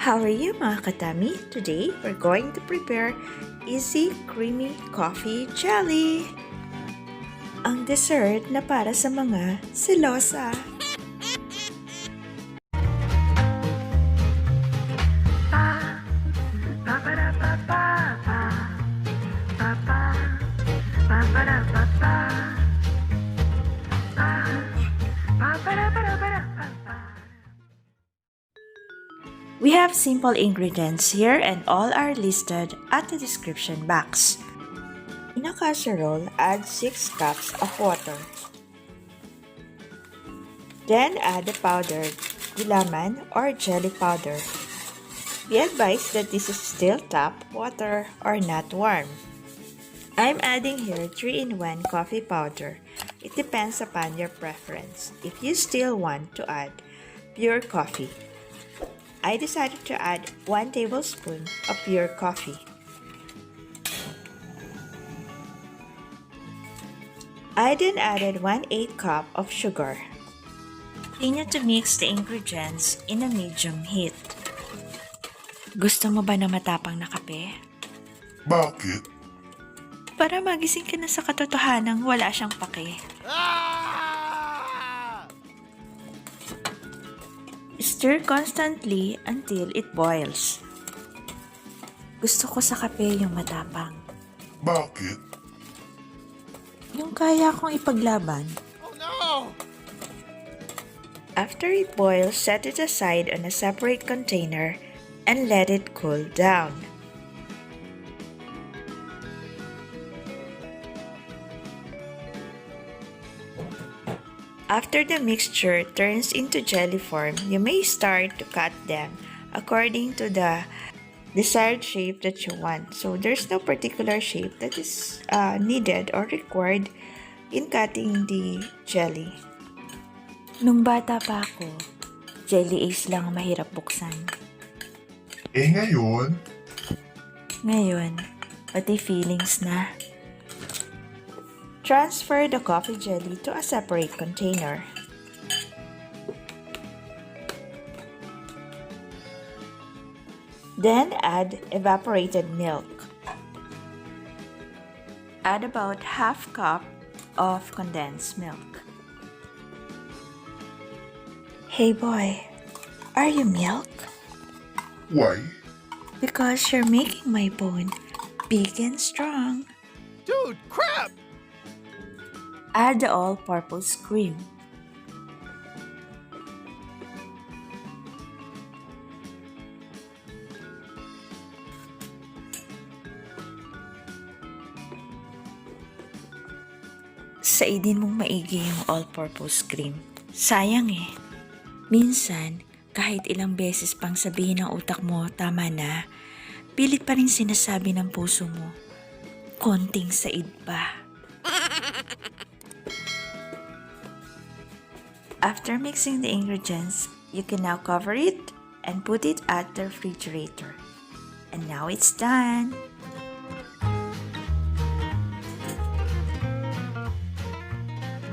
How are you mga katami? Today, we're going to prepare easy creamy coffee jelly. Ang dessert na para sa mga selosa. We have simple ingredients here and all are listed at the description box. In a casserole, add 6 cups of water. Then add the powdered gelatin or jelly powder. Be advised that this is still tap water or not warm. I'm adding here 3-in-1 coffee powder. It depends upon your preference. If you still want to add pure coffee, I decided to add 1 tablespoon of pure coffee. I then added 1/8 cup of sugar. Continue to mix the ingredients in a medium heat. Gusto mo ba na matapang na kape? Bakit? Para magising ka na sa katotohanang wala siyang pake. Stir constantly until it boils. Gusto ko sa kape yung matapang. Bakit? Yung kaya kong ipaglaban. Oh no! After it boils, set it aside on a separate container and let it cool down. After the mixture turns into jelly form, you may start to cut them according to the desired shape that you want. So there's no particular shape that is needed or required in cutting the jelly. Nung bata pa ako, jelly ace lang ang mahirap buksan. Ngayon? Ngayon, pati feelings na. Transfer the coffee jelly to a separate container. Then add evaporated milk. Add about half cup of condensed milk. Hey boy, are you milk? Why? Because you're making my bone big and strong. Dude, crap! Add the all-purpose cream. Saidin mong maigi yung all-purpose cream. Sayang eh. Minsan, kahit ilang beses pang sabihin ng utak mo, tama na, pilit pa rin sinasabi ng puso mo, konting said pa. After mixing the ingredients, you can now cover it and put it at the refrigerator. And now it's done!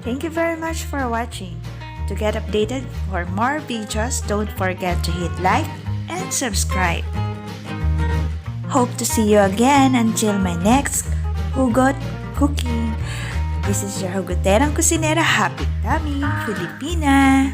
Thank you very much for watching. To get updated for more videos, don't forget to hit like and subscribe. Hope to see you again until my next Hugot Cooking. This is your Hugoterang Kusinera Happy Tummy, Filipina!